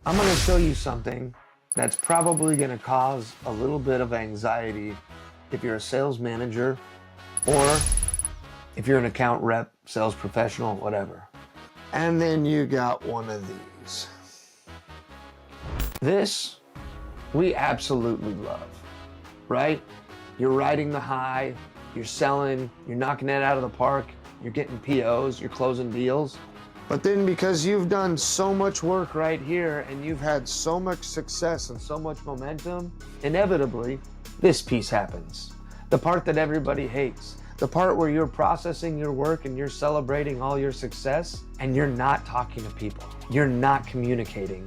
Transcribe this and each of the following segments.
I'm going to show you something that's probably going to cause a little bit of anxiety if you're a sales manager or if you're an account rep, sales professional, whatever. And then you got one of these. This we absolutely love, right? You're riding the high, you're selling, you're knocking it out of the park, you're getting POs, you're closing deals. But then because you've done so much work right here and you've had so much success and so much momentum, inevitably, this piece happens. The part that everybody hates. The part where you're processing your work and you're celebrating all your success and you're not talking to people. You're not communicating.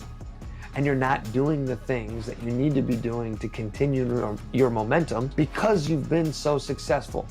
And you're not doing the things that you need to be doing to continue your momentum because you've been so successful.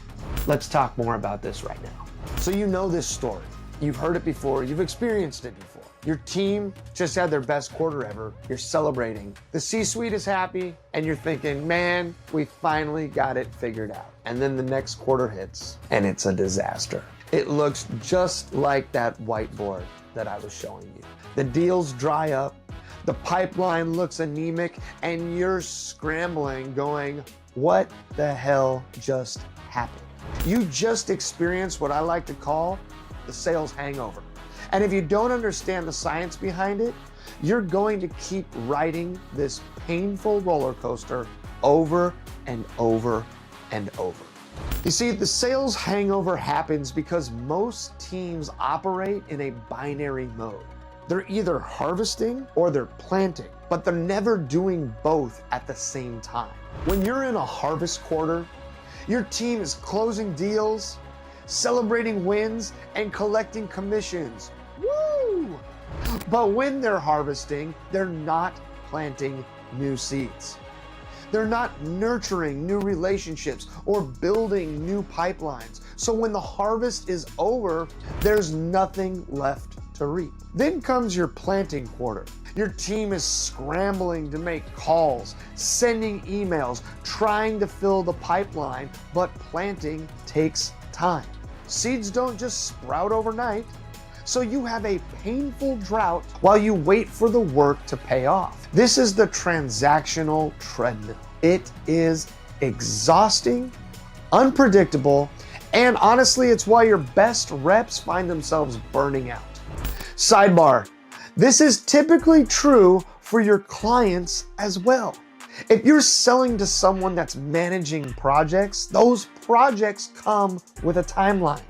Let's talk more about this right now. So you know this story. You've heard it before, you've experienced it before. Your team just had their best quarter ever. You're celebrating. The C-suite is happy and you're thinking, man, we finally got it figured out. And then the next quarter hits and it's a disaster. It looks just like that whiteboard that I was showing you. The deals dry up, the pipeline looks anemic, and you're scrambling going, what the hell just happened? You just experienced what I like to call the sales hangover. And if you don't understand the science behind it, you're going to keep riding this painful roller coaster over and over and over. You see, the sales hangover happens because most teams operate in a binary mode. They're either harvesting or they're planting, but they're never doing both at the same time. When you're in a harvest quarter, your team is closing deals, celebrating wins, and collecting commissions. Woo! But when they're harvesting, they're not planting new seeds. They're not nurturing new relationships or building new pipelines. So when the harvest is over, there's nothing left to reap. Then comes your planting quarter. Your team is scrambling to make calls, sending emails, trying to fill the pipeline, but planting takes time. Seeds don't just sprout overnight, so you have a painful drought while you wait for the work to pay off. This is the transactional treadmill. It is exhausting, unpredictable, and honestly, it's why your best reps find themselves burning out. Sidebar, this is typically true for your clients as well. If you're selling to someone that's managing projects, those projects come with a timeline.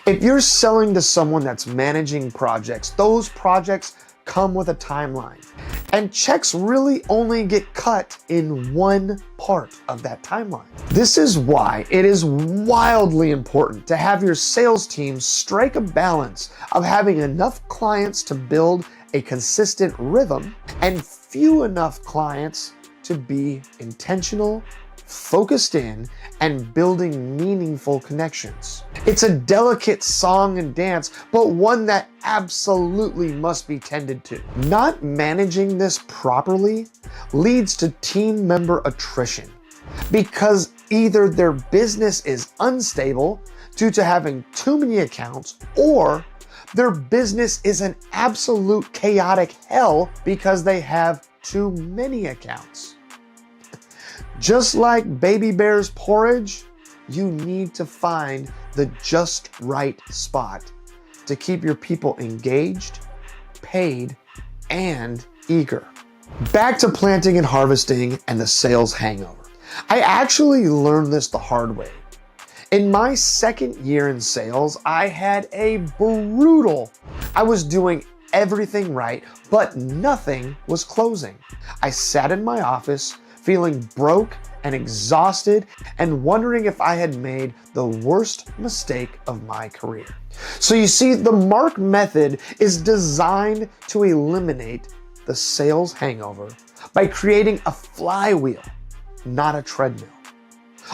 If you're selling to someone that's managing projects, those projects come with a timeline. And checks really only get cut in one part of that timeline. This is why it is wildly important to have your sales team strike a balance of having enough clients to build a consistent rhythm and few enough clients to be intentional, focused in, and building meaningful connections. It's a delicate song and dance, but one that absolutely must be tended to. Not managing this properly leads to team member attrition because either their business is unstable due to having too many accounts, or their business is an absolute chaotic hell because they have too many accounts. Just like baby bear's porridge, you need to find the just right spot to keep your people engaged, paid, and eager. Back to planting and harvesting and the sales hangover. I actually learned this the hard way. In my second year in sales, I had I was doing everything right, but nothing was closing. I sat in my office feeling broke and exhausted and wondering if I had made the worst mistake of my career. So you see, the Mark method is designed to eliminate the sales hangover by creating a flywheel, not a treadmill.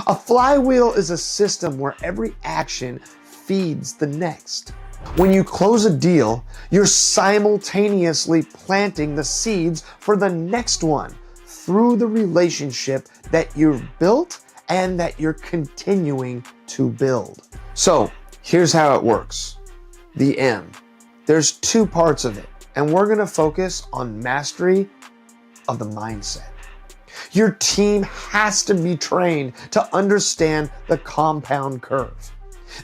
A flywheel is a system where every action feeds the next. When you close a deal, you're simultaneously planting the seeds for the next one through the relationship that you've built and that you're continuing to build. So here's how it works. The M. There's two parts of it. And we're going to focus on mastery of the mindset. Your team has to be trained to understand the compound curve.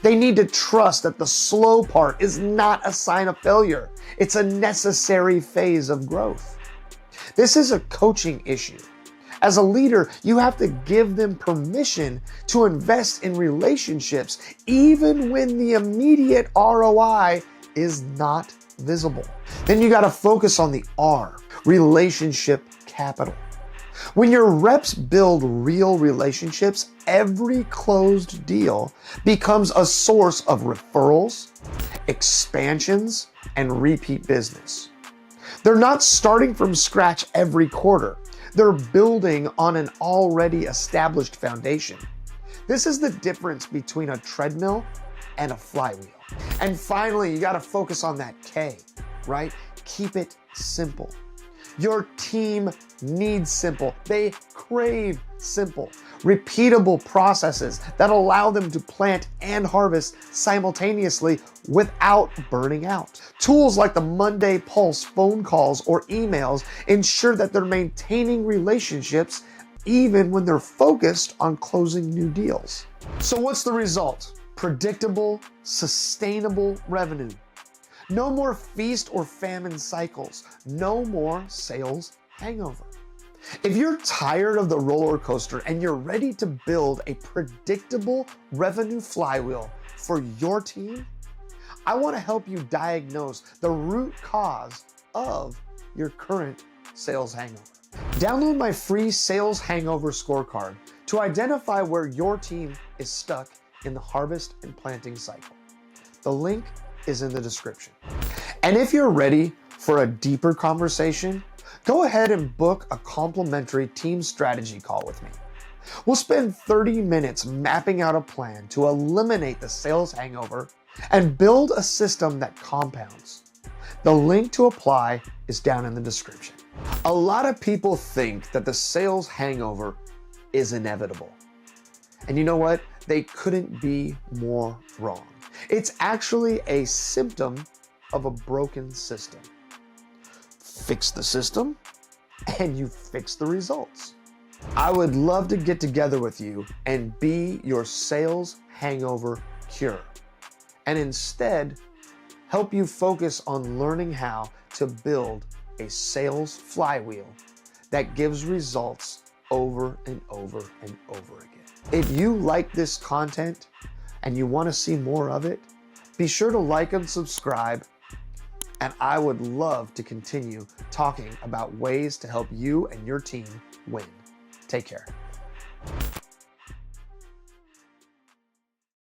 They need to trust that the slow part is not a sign of failure. It's a necessary phase of growth. This is a coaching issue. As a leader, you have to give them permission to invest in relationships even when the immediate ROI is not visible. Then you got to focus on the R, relationship capital. When your reps build real relationships, every closed deal becomes a source of referrals, expansions, and repeat business. They're not starting from scratch every quarter. They're building on an already established foundation. This is the difference between a treadmill and a flywheel. And finally, you got to focus on that K, right? Keep it simple. Your team needs simple. They crave simple, repeatable processes that allow them to plant and harvest simultaneously without burning out. Tools like the Monday Pulse phone calls or emails ensure that they're maintaining relationships even when they're focused on closing new deals. So what's the result? Predictable, sustainable revenue. No more feast or famine cycles. No more sales hangover. If you're tired of the roller coaster and you're ready to build a predictable revenue flywheel for your team, I want to help you diagnose the root cause of your current sales hangover. Download my free sales hangover scorecard to identify where your team is stuck in the harvest and planting cycle. The link is in the description. And if you're ready for a deeper conversation, go ahead and book a complimentary team strategy call with me. We'll spend 30 minutes mapping out a plan to eliminate the sales hangover and build a system that compounds. The link to apply is down in the description. A lot of people think that the sales hangover is inevitable. And you know what? They couldn't be more wrong. It's actually a symptom of a broken system. Fix the system and you fix the results. I would love to get together with you and be your sales hangover cure, and instead help you focus on learning how to build a sales flywheel that gives results over and over and over again. If you like this content and you want to see more of it, be sure to like and subscribe, and I would love to continue talking about ways to help you and your team win. Take care.